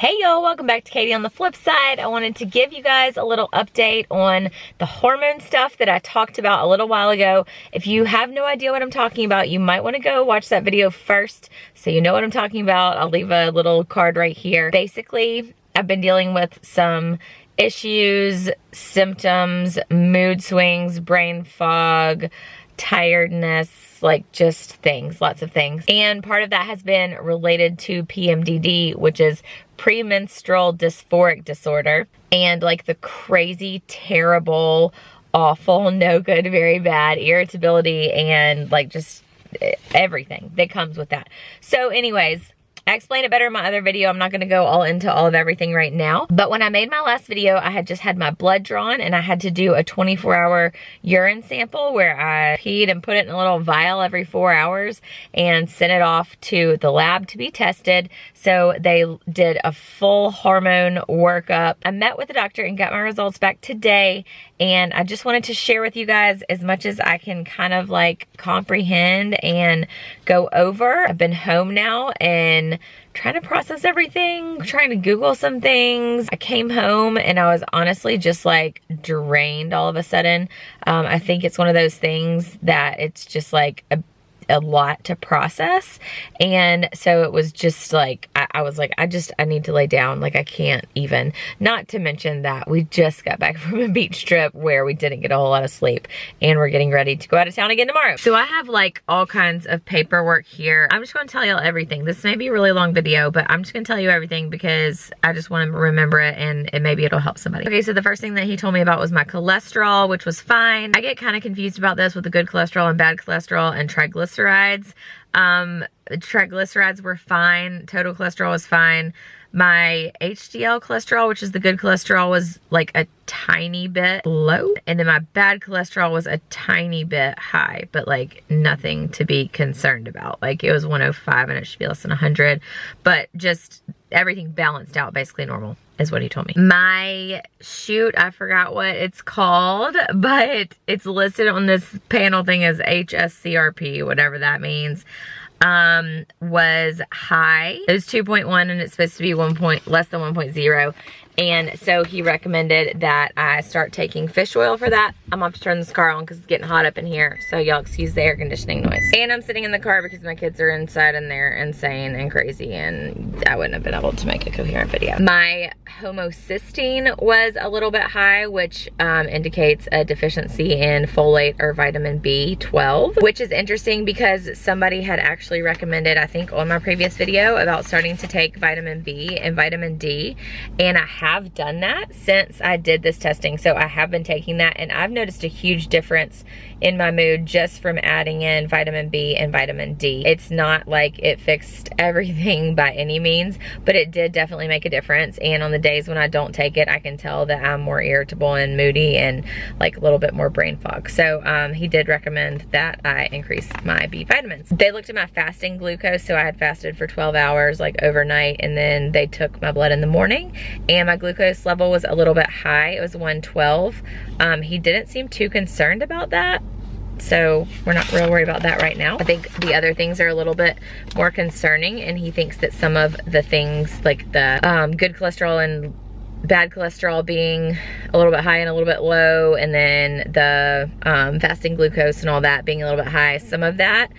Hey y'all, welcome back to Katie on the Flip Side. I wanted to give you guys a little update on the hormone stuff that I talked about a little while ago. If you have no idea what I'm talking about, you might want to go watch that video first so you know what I'm talking about. I'll leave a little card right here. Basically, I've been dealing with some issues, symptoms, mood swings, brain fog, tiredness, like just things, lots of things. And part of that has been related to PMDD, which is premenstrual dysphoric disorder, and like the crazy, terrible, awful, no good, very bad irritability and like just everything that comes with that. So anyways, I explained it better in my other video. I'm not gonna go all into all of everything right now. But when I made my last video, I had just had my blood drawn and I had to do a 24-hour urine sample where I peed and put it in a little vial every 4 hours and sent it off to the lab to be tested. So they did a full hormone workup. I met with the doctor and got my results back today. And I just wanted to share with you guys as much as I can kind of like comprehend and go over. I've been home now and trying to process everything, trying to Google some things. I came home and I was honestly just like drained all of a sudden. I think it's one of those things that it's just like a lot to process. And so it was just like, I was like, I need to lay down. Like I can't even, not to mention that we just got back from a beach trip where we didn't get a whole lot of sleep and we're getting ready to go out of town again tomorrow. So I have like all kinds of paperwork here. I'm just going to tell y'all everything. This may be a really long video, but I'm just going to tell you everything because I just want to remember it and maybe it'll help somebody. Okay, so the first thing that he told me about was my cholesterol, which was fine. I get kind of confused about this with the good cholesterol and bad cholesterol and triglycerides. Triglycerides were fine. Total cholesterol was fine. My HDL cholesterol, which is the good cholesterol, was like a tiny bit low. And then my bad cholesterol was a tiny bit high, but like nothing to be concerned about. Like it was 105 and it should be less than 100, but just everything balanced out, basically normal is what he told me. My shoot, I forgot what it's called, but it's listed on this panel thing as HSCRP, whatever that means. Was high. It was 2.1 and it's supposed to be less than 1.0. And so he recommended that I start taking fish oil for that. I'm gonna have to turn this car on because it's getting hot up in here. So y'all excuse the air conditioning noise. And I'm sitting in the car because my kids are inside and they're insane and crazy and I wouldn't have been able to make a coherent video. My homocysteine was a little bit high, which indicates a deficiency in folate or vitamin B12, which is interesting because somebody had actually recommended, I think on my previous video, about starting to take vitamin B and vitamin D. And I have done that since I did this testing. So I have been taking that and I've noticed a huge difference in my mood just from adding in vitamin B and vitamin D. It's not like it fixed everything by any means, but it did definitely make a difference. And on the days when I don't take it, I can tell that I'm more irritable and moody and like a little bit more brain fog. So he did recommend that I increase my B vitamins. They looked at my fasting glucose. So I had fasted for 12 hours like overnight and then they took my blood in the morning and my glucose level was a little bit high. It was 112. He didn't seem too concerned about that. So we're not real worried about that right now. I think the other things are a little bit more concerning and he thinks that some of the things like the good cholesterol and bad cholesterol being a little bit high and a little bit low, and then the fasting glucose and all that being a little bit high, some of that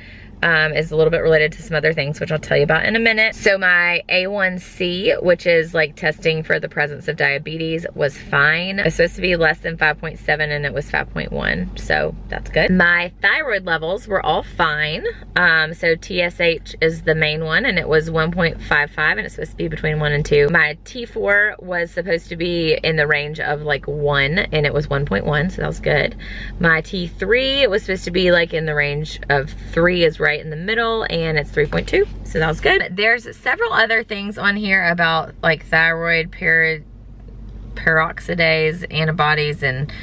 is a little bit related to some other things, which I'll tell you about in a minute. So my A1C, which is like testing for the presence of diabetes, was fine. It's supposed to be less than 5.7 and it was 5.1, so that's good. My thyroid levels were all fine. So TSH is the main one and it was 1.55 and it's supposed to be between 1 and 2. My T4 was supposed to be in the range of like 1 and it was 1.1, so that was good. My T3, it was supposed to be like in the range of 3 is right in the middle and it's 3.2, so that was good. There's several other things on here about like thyroid peroxidase antibodies and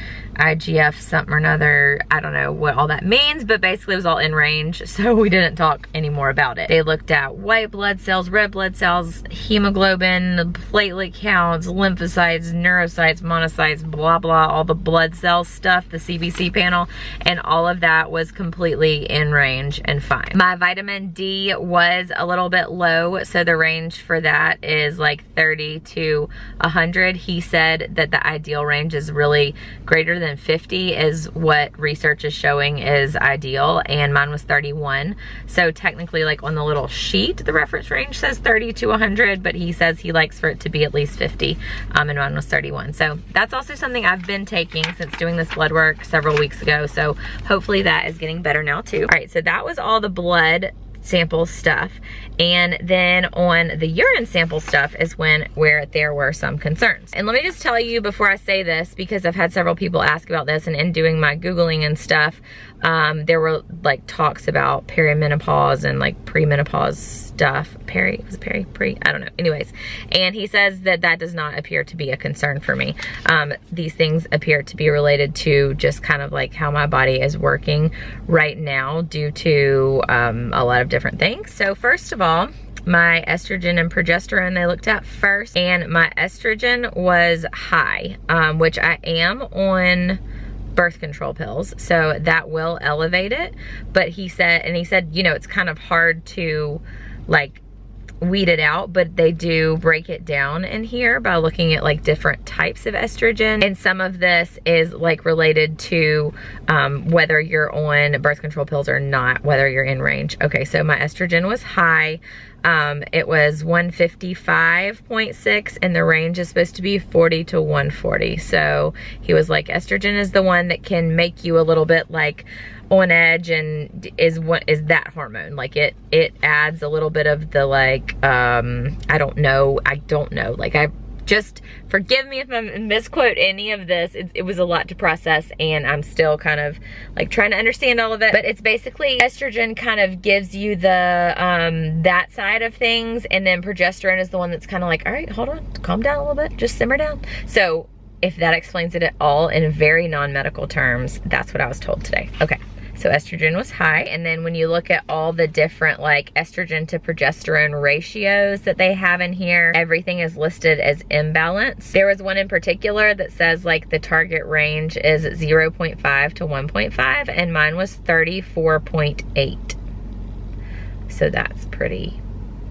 IGF something or another. I don't know what all that means, but basically it was all in range, so we didn't talk anymore about it. They looked at white blood cells, red blood cells, hemoglobin, platelet counts, lymphocytes, neurocytes, monocytes, blah blah, all the blood cell stuff, the CBC panel, and all of that was completely in range and fine. My vitamin D was a little bit low, so the range for that is like 30 to 100. He said that the ideal range is really greater than 50 is what research is showing is ideal, and mine was 31. So technically, like on the little sheet, the reference range says 30 to 100, but he says he likes for it to be at least 50, and mine was 31. So that's also something I've been taking since doing this blood work several weeks ago, so hopefully that is getting better now too. All right, so that was all the blood sample stuff, and then on the urine sample stuff is where there were some concerns. And let me just tell you before I say this, because I've had several people ask about this, and in doing my Googling and stuff, there were like talks about perimenopause and like premenopause stuff. Pre? I don't know. Anyways, and he says that that does not appear to be a concern for me. These things appear to be related to just kind of like how my body is working right now due to a lot of different things. So first of all, my estrogen and progesterone they looked at first, and my estrogen was high, which I am on birth control pills, so that will elevate it. But he said, you know, it's kind of hard to like weed it out, but they do break it down in here by looking at like different types of estrogen, and some of this is like related to whether you're on birth control pills or not, whether you're in range. Okay, so my estrogen was high. It was 155.6, and the range is supposed to be 40 to 140. So he was like, estrogen is the one that can make you a little bit like on edge, and is that hormone. Like it adds a little bit of the like, I don't know. Like I just, forgive me if I misquote any of this. It was a lot to process, and I'm still kind of like trying to understand all of it. But it's basically estrogen kind of gives you the, that side of things. And then progesterone is the one that's kind of like, all right, hold on, calm down a little bit, just simmer down. So if that explains it at all in very non-medical terms, that's what I was told today. Okay. So estrogen was high, and then when you look at all the different like estrogen to progesterone ratios that they have in here, everything is listed as imbalance. There was one in particular that says like the target range is 0.5 to 1.5, and mine was 34.8. So that's pretty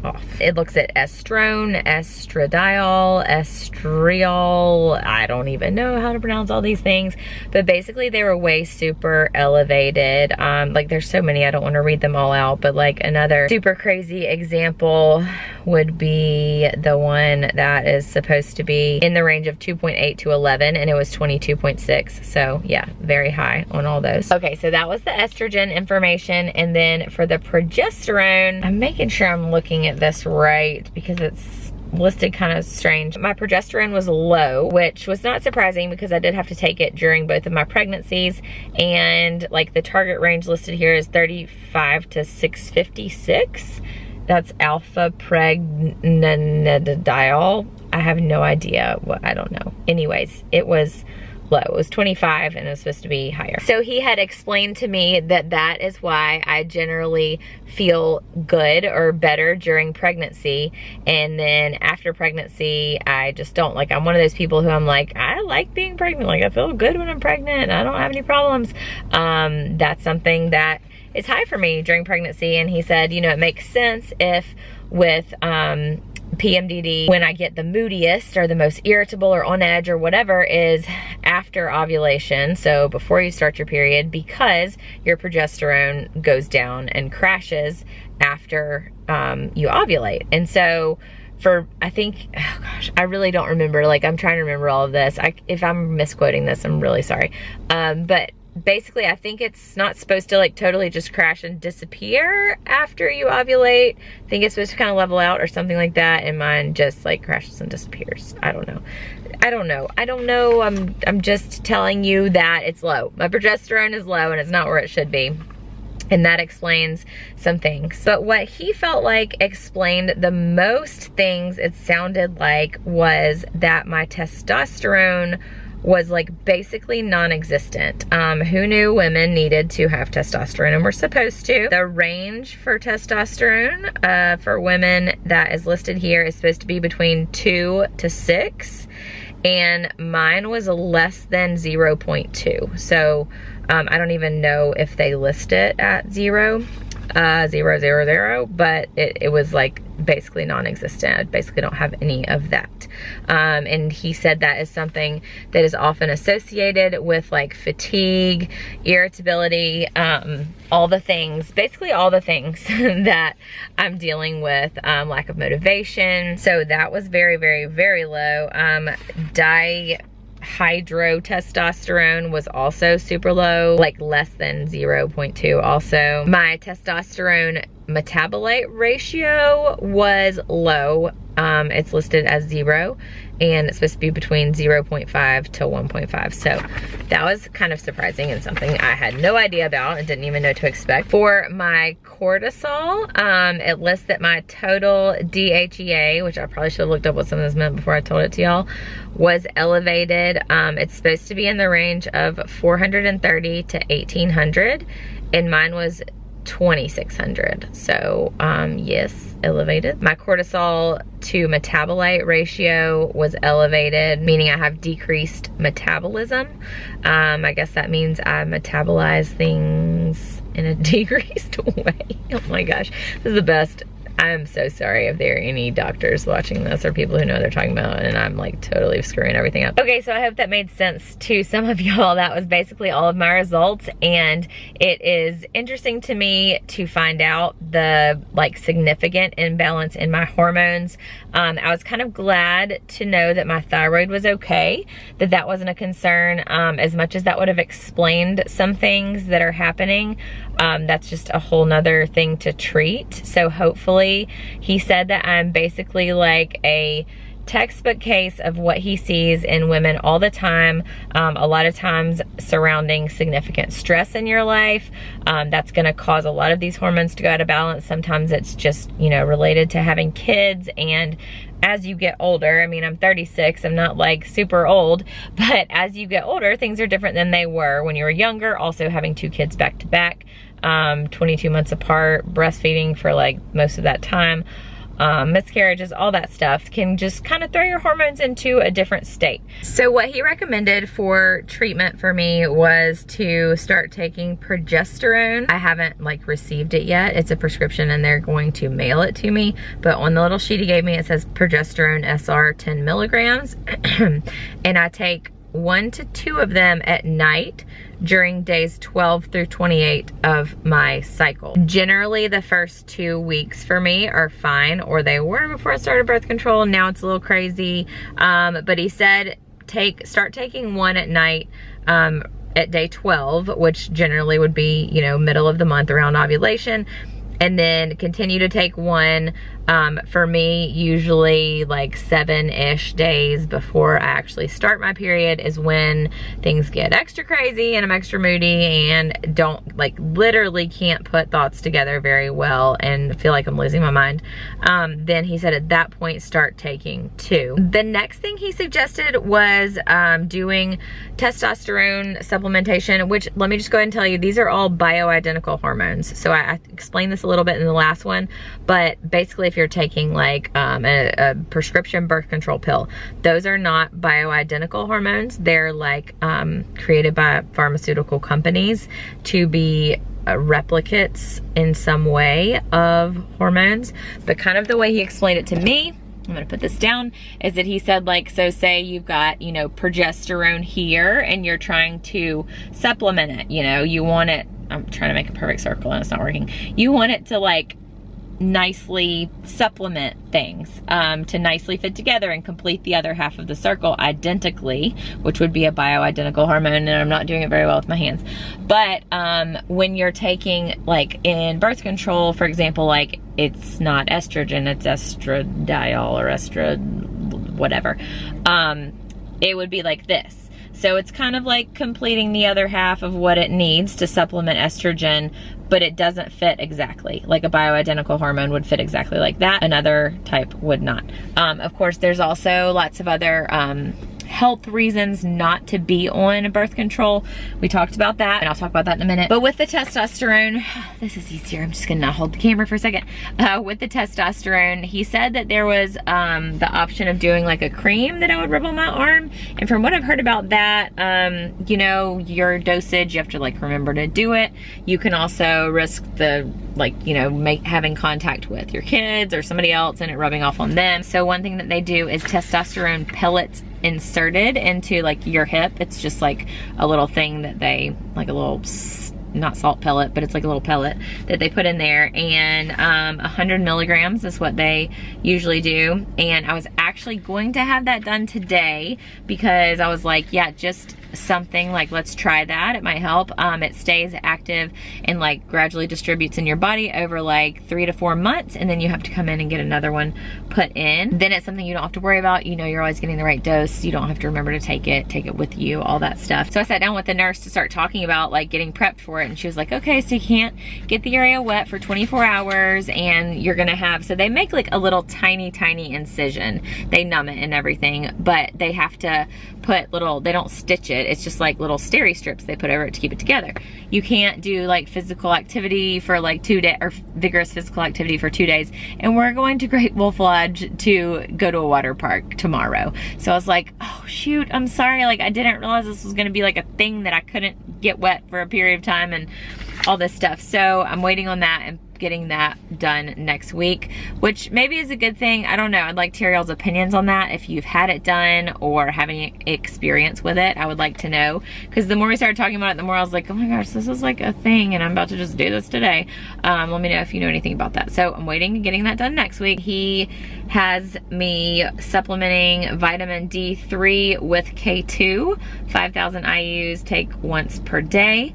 off. It looks at estrone, estradiol, estriol. I don't even know how to pronounce all these things, but basically they were way super elevated. Like there's so many, I don't want to read them all out, but like another super crazy example would be the one that is supposed to be in the range of 2.8 to 11, and it was 22.6. So yeah, very high on all those. Okay, so that was the estrogen information. And then for the progesterone, I'm making sure I'm looking at this right because it's listed kind of strange. My progesterone was low, which was not surprising because I did have to take it during both of my pregnancies, and like the target range listed here is 35 to 656. That's alpha pregnanediol. I have no idea what, I don't know. Anyways, it was low. It was 25, and it was supposed to be higher. So he had explained to me that that is why I generally feel good or better during pregnancy, and then after pregnancy I just don't. Like I'm one of those people who I'm like, I like being pregnant, like I feel good when I'm pregnant and I don't have any problems. That's something that is high for me during pregnancy. And he said, you know, it makes sense if with PMDD, when I get the moodiest or the most irritable or on edge or whatever, is after ovulation, so before you start your period, because your progesterone goes down and crashes after you ovulate. And so for, I think, oh gosh, I really don't remember, like I'm trying to remember all of this. If I'm misquoting this, I'm really sorry. But basically I think it's not supposed to like totally just crash and disappear after you ovulate. I think it's supposed to kind of level out or something like that, and mine just like crashes and disappears. I don't know. I'm just telling you that it's low. My progesterone is low and it's not where it should be. And that explains some things. But what he felt like explained the most things, it sounded like, was that my testosterone was like basically non-existent. Who knew women needed to have testosterone and were supposed to? The range for testosterone for women that is listed here is supposed to be between 2 to 6, and mine was less than 0.2. So I don't even know if they list it at 0, 0, but it was like basically non-existent. I basically don't have any of that. And he said that is something that is often associated with like fatigue, irritability, all the things, basically all the things that I'm dealing with, lack of motivation. So that was very, very, very low. Dihydrotestosterone was also super low, like less than 0.2 also. My testosterone metabolite ratio was low. It's listed as 0, and it's supposed to be between 0.5 to 1.5. So that was kind of surprising and something I had no idea about and didn't even know to expect. For my cortisol, it lists that my total DHEA, which I probably should have looked up what some of this meant before I told it to y'all, was elevated. It's supposed to be in the range of 430 to 1800, and mine was 2600. So yes, elevated. My cortisol to metabolite ratio was elevated, meaning I have decreased metabolism. I guess that means I metabolize things in a decreased way. Oh my gosh, this is the best. I am so sorry if there are any doctors watching this or people who know what they're talking about and I'm like totally screwing everything up. Okay, so I hope that made sense to some of y'all. That was basically all of my results, and it is interesting to me to find out the like significant imbalance in my hormones. I was kind of glad to know that my thyroid was okay, that wasn't a concern, as much as that would have explained some things that are happening. That's just a whole nother thing to treat. So hopefully, he said that I'm basically like a textbook case of what he sees in women all the time, a lot of times surrounding significant stress in your life. That's gonna cause a lot of these hormones to go out of balance. Sometimes it's just, you know, related to having kids, and as you get older, I mean, I'm 36, I'm not like super old, but as you get older, things are different than they were when you were younger. Also having 2 kids back to back, 22 months apart, breastfeeding for like most of that time, miscarriages, all that stuff can just kind of throw your hormones into a different state. So what he recommended for treatment for me was to start taking progesterone. I haven't like received it yet. It's a prescription and they're going to mail it to me. But on the little sheet he gave me, it says progesterone SR 10 milligrams. And I take 1 to 2 of them at night during days 12 through 28 of my cycle. Generally, the first 2 weeks for me are fine, or they were before I started birth control. Now it's a little crazy. But he said start taking 1 at night at day 12, which generally would be, you know, middle of the month around ovulation. And then continue to take 1, for me, usually like 7-ish days before I actually start my period is when things get extra crazy and I'm extra moody and don't, like, literally can't put thoughts together very well and feel like I'm losing my mind. Then he said at that point, start taking 2. The next thing he suggested was doing testosterone supplementation, which, let me just go ahead and tell you, these are all bioidentical hormones. So I explained this a little bit in the last one, but basically if you're taking like a prescription birth control pill, those are not bioidentical hormones. They're like created by pharmaceutical companies to be replicates in some way of hormones. But kind of the way he explained it to me, I'm gonna put this down, is that he said, like, so say you've got, you know, progesterone here and you're trying to supplement it, you know, you want it, I'm trying to make a perfect circle and it's not working. You want it to like nicely supplement things, to nicely fit together and complete the other half of the circle identically, which would be a bioidentical hormone, and I'm not doing it very well with my hands. But when you're taking, like in birth control, for example, like it's not estrogen, it's estradiol or whatever. It would be like this. So it's kind of like completing the other half of what it needs to supplement estrogen, but it doesn't fit exactly. Like a bioidentical hormone would fit exactly like that. Another type would not. Of course, there's also lots of other health reasons not to be on birth control. We talked about that, and I'll talk about that in a minute. But with the testosterone, this is easier. I'm just gonna hold the camera for a second. With the testosterone, he said that there was the option of doing like a cream that I would rub on my arm. And from what I've heard about that, you know, your dosage, you have to like remember to do it. You can also risk the, like, you know, having contact with your kids or somebody else and it rubbing off on them. So one thing that they do is testosterone pellets inserted into like your hip. It's just like a little thing that they, like a little, not salt pellet, but it's like a little pellet that they put in there, and 100 milligrams is what they usually do. And I was actually going to have that done today because I was like, yeah, just something like, let's try that, it might help. It stays active and like gradually distributes in your body over like 3 to 4 months, and then you have to come in and get another one put in. Then it's something you don't have to worry about. You know, you're always getting the right dose. You don't have to remember to take it with you, all that stuff. So I sat down with the nurse to start talking about like getting prepped for it, and she was like, okay, so you can't get the area wet for 24 hours, and you're gonna have, so they make like a little tiny incision. They numb it and everything, but they have to put little, they don't stitch it. It's just like little steri strips they put over it to keep it together. You can't do like physical activity for like 2 days, or vigorous physical activity for 2 days. And we're going to Great Wolf Lodge to go to a water park tomorrow. So I was like, oh shoot, I'm sorry. Like I didn't realize this was gonna be like a thing that I couldn't get wet for a period of time and all this stuff. So I'm waiting on that and getting that done next week, which maybe is a good thing. I don't know. I'd like to hear y'all's opinions on that. If you've had it done or have any experience with it, I would like to know. Because the more we started talking about it, the more I was like, oh my gosh, this is like a thing and I'm about to just do this today. Let me know if you know anything about that. So I'm waiting and getting that done next week. He has me supplementing vitamin D3 with K2, 5,000 IUs, take once per day.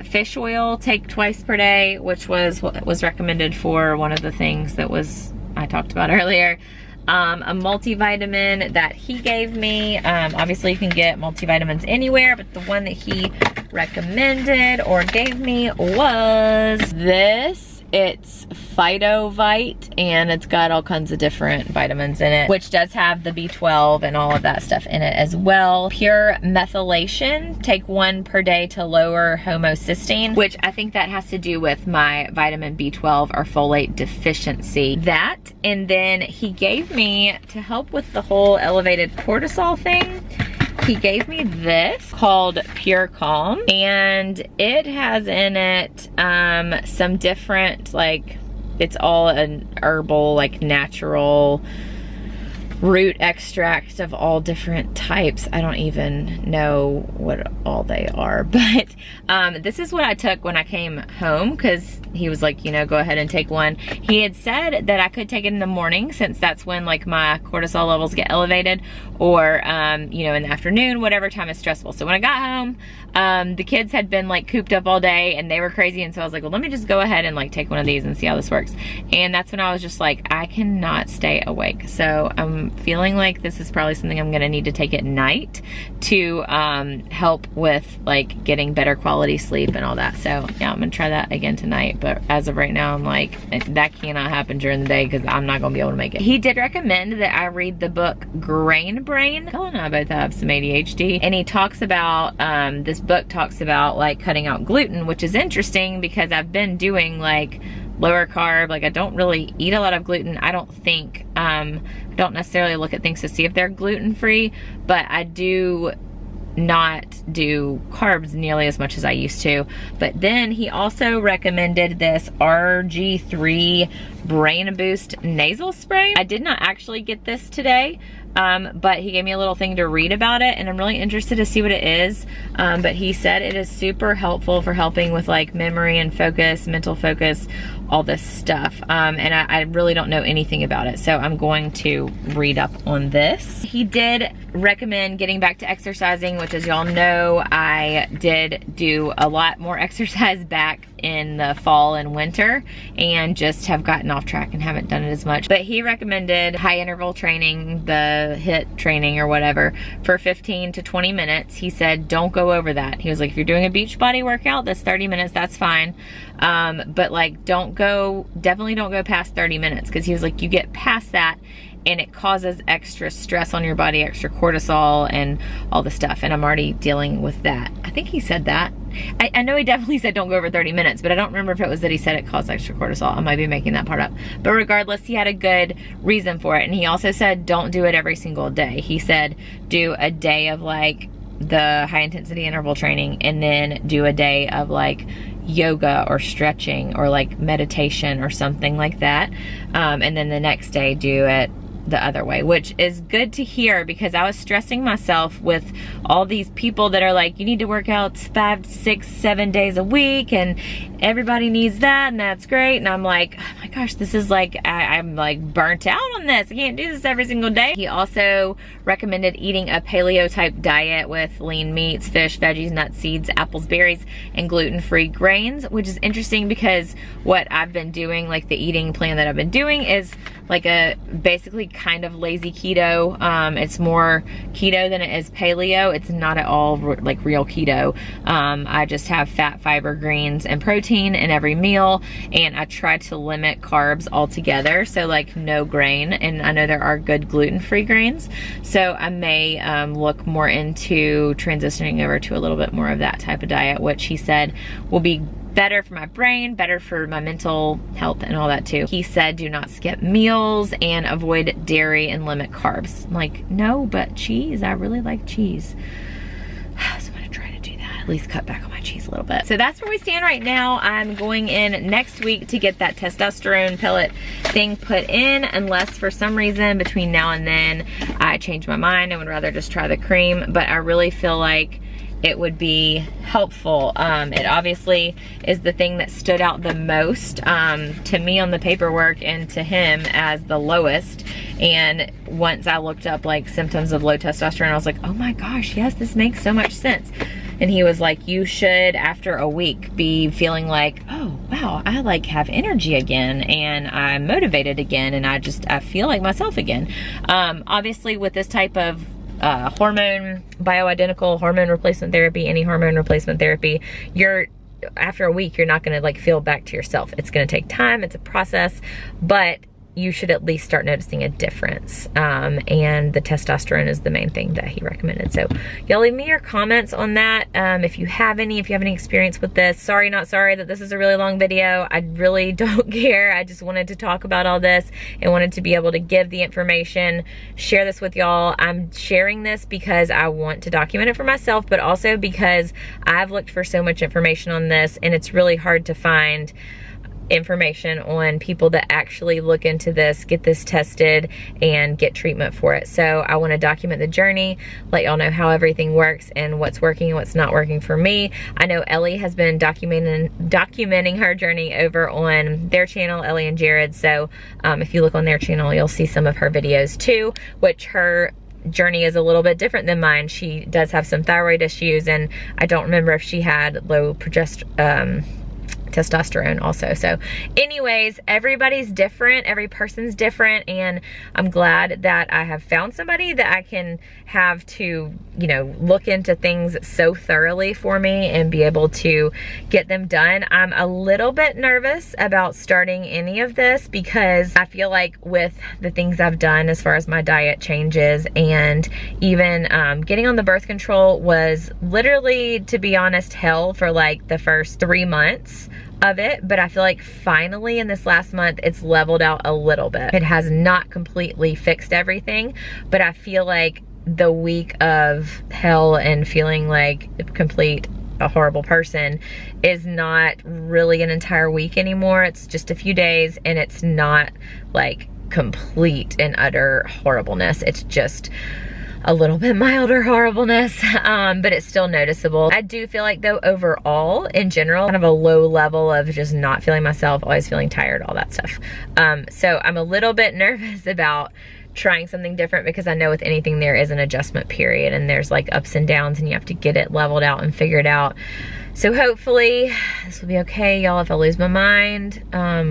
Fish oil, take twice per day, which was what was recommended for one of the things that I talked about earlier. A multivitamin that he gave me. Obviously you can get multivitamins anywhere, but the one that he recommended or gave me was this. It's Phytovite, and it's got all kinds of different vitamins in it, which does have the B12 and all of that stuff in it as well. Pure methylation, take 1 per day to lower homocysteine, which I think that has to do with my vitamin B12 or folate deficiency. That, and then he gave me, to help with the whole elevated cortisol thing, he gave me this called Pure Calm, and it has in it some different, like, it's all an herbal, like natural root extract of all different types. I don't even know what all they are, but this is what I took when I came home, because he was like, you know, go ahead and take one. He had said that I could take it in the morning, since that's when like my cortisol levels get elevated, or you know, in the afternoon, whatever time is stressful. So when I got home, the kids had been like cooped up all day and they were crazy, and so I was like, well, let me just go ahead and like take one of these and see how this works. And that's when I was just like, I cannot stay awake. So I'm feeling like this is probably something I'm gonna need to take at night to help with like getting better quality sleep and all that. So yeah, I'm gonna try that again tonight, but as of right now, I'm like, that cannot happen during the day because I'm not gonna be able to make it. He did recommend that I read the book Grain Brain. Colin and I both have some ADHD, and he talks about, this book talks about like cutting out gluten, which is interesting because I've been doing like lower carb, like I don't really eat a lot of gluten. I don't think, I don't necessarily look at things to see if they're gluten free, but I do not do carbs nearly as much as I used to. But then he also recommended this RG3 Brain Boost nasal spray. I did not actually get this today, but he gave me a little thing to read about it, and I'm really interested to see what it is. But he said it is super helpful for helping with like memory and focus, mental focus, all this stuff. And I really don't know anything about it, so I'm going to read up on this. He did recommend getting back to exercising, which, as y'all know, I did do a lot more exercise back in the fall and winter, and just have gotten off track and haven't done it as much. But he recommended high interval training, the HIIT training or whatever, for 15 to 20 minutes. He said don't go over that. He was like, if you're doing a beach body workout that's 30 minutes, that's fine. But like, definitely don't go past 30 minutes, because he was like, you get past that and it causes extra stress on your body, extra cortisol and all the stuff, and I'm already dealing with that. I think he said that. I know he definitely said don't go over 30 minutes, but I don't remember if it was that he said it caused extra cortisol. I might be making that part up. But regardless, he had a good reason for it. And he also said don't do it every single day. He said do a day of like the high intensity interval training, and then do a day of like yoga or stretching or like meditation or something like that. And then the next day do it the other way, which is good to hear, because I was stressing myself with all these people that are like, you need to work out 5, 6, 7 days a week and everybody needs that and that's great. And I'm like, oh my gosh, this is like, I'm like burnt out on this. I can't do this every single day. He also recommended eating a paleo type diet with lean meats, fish, veggies, nuts, seeds, apples, berries, and gluten-free grains, which is interesting because what I've been doing, like the eating plan that I've been doing, is like a basically kind of lazy keto. It's more keto than it is paleo. It's not at all like real keto. I just have fat, fiber, greens, and protein in every meal, and I try to limit carbs altogether, so like no grain, and I know there are good gluten-free grains, so I may look more into transitioning over to a little bit more of that type of diet, which he said will be better for my brain, better for my mental health and all that too. He said do not skip meals and avoid dairy and limit carbs. I'm like, no, but cheese, I really like cheese. So I'm gonna try to do that, at least cut back on my cheese a little bit. So that's where we stand right now. I'm going in next week to get that testosterone pellet thing put in, unless for some reason between now and then I change my mind and would rather just try the cream, but I really feel like it would be helpful. It obviously is the thing that stood out the most to me on the paperwork and to him as the lowest. And once I looked up like symptoms of low testosterone, I was like, oh my gosh, yes, this makes so much sense. And he was like, you should, after a week, be feeling like, oh wow, I like have energy again and I'm motivated again and I feel like myself again. Obviously with this type of hormone, bioidentical hormone replacement therapy, any hormone replacement therapy, after a week, you're not gonna like feel back to yourself. It's gonna take time, it's a process, but you should at least start noticing a difference. And the testosterone is the main thing that he recommended. So y'all leave me your comments on that. If you have any experience with this. Sorry, not sorry that this is a really long video. I really don't care. I just wanted to talk about all this and wanted to be able to give the information, share this with y'all. I'm sharing this because I want to document it for myself, but also because I've looked for so much information on this and it's really hard to find information on people that actually look into this, get this tested, and get treatment for it. So I want to document the journey, let y'all know how everything works and what's working and what's not working for me. I know Ellie has been documenting her journey over on their channel, Ellie and Jared. So if you look on their channel, you'll see some of her videos too, which her journey is a little bit different than mine. She does have some thyroid issues, and I don't remember if she had low testosterone also. So anyways, everybody's different, every person's different, and I'm glad that I have found somebody that I can have to, you know, look into things so thoroughly for me and be able to get them done. I'm a little bit nervous about starting any of this because I feel like with the things I've done as far as my diet changes and even getting on the birth control was literally, to be honest, hell for like the first 3 months of it, but I feel like finally in this last month it's leveled out a little bit. It has not completely fixed everything, but I feel like the week of hell and feeling like a horrible person is not really an entire week anymore. It's just a few days, and it's not like complete and utter horribleness. It's just a little bit milder horribleness, but it's still noticeable. I do feel like though overall, in general, kind of a low level of just not feeling myself, always feeling tired, all that stuff. So I'm a little bit nervous about trying something different because I know with anything there is an adjustment period and there's like ups and downs and you have to get it leveled out and figured out. So hopefully this will be okay, y'all. If I lose my mind,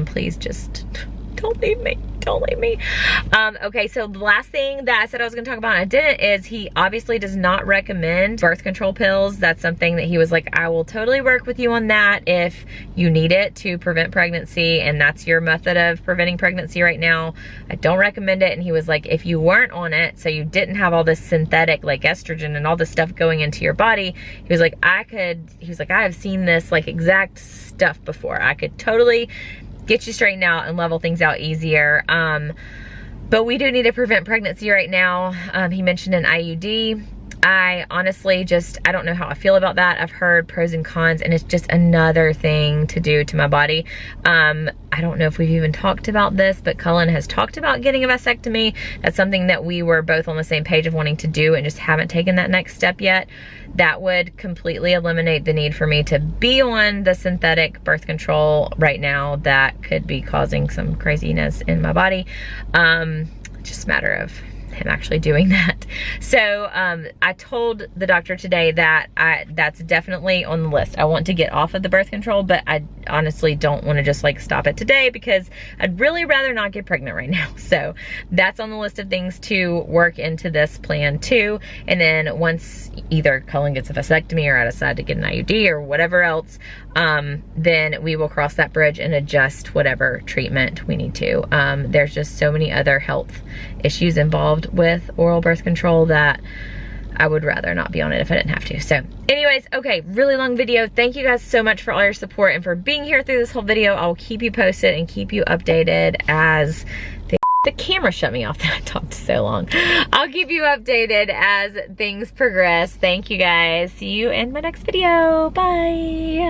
please just don't leave me. Don't leave me. Okay, so the last thing that I said I was gonna talk about and I didn't is he obviously does not recommend birth control pills. That's something that he was like, I will totally work with you on that if you need it to prevent pregnancy and that's your method of preventing pregnancy right now. I don't recommend it. And he was like, if you weren't on it, so you didn't have all this synthetic like estrogen and all this stuff going into your body, he was like, I have seen this like exact stuff before. I could totally get you straightened out and level things out easier. But we do need to prevent pregnancy right now. He mentioned an IUD. I honestly I don't know how I feel about that. I've heard pros and cons and it's just another thing to do to my body. I don't know if we've even talked about this, but Cullen has talked about getting a vasectomy. That's something that we were both on the same page of wanting to do and just haven't taken that next step yet. That would completely eliminate the need for me to be on the synthetic birth control right now that could be causing some craziness in my body. Just a matter of him actually doing that. So I told the doctor today that that's definitely on the list. I want to get off of the birth control, but I honestly don't want to just like stop it today because I'd really rather not get pregnant right now. So that's on the list of things to work into this plan too. And then once either Cullen gets a vasectomy or I decide to get an IUD or whatever else, then we will cross that bridge and adjust whatever treatment we need to. There's just so many other health issues involved with oral birth control that I would rather not be on it if I didn't have to. So anyways, okay, really long video. Thank you guys so much for all your support and for being here through this whole video. I will keep you posted and keep you updated as the camera shut me off that I talked so long. I'll keep you updated as things progress. Thank you guys. See you in my next video. Bye.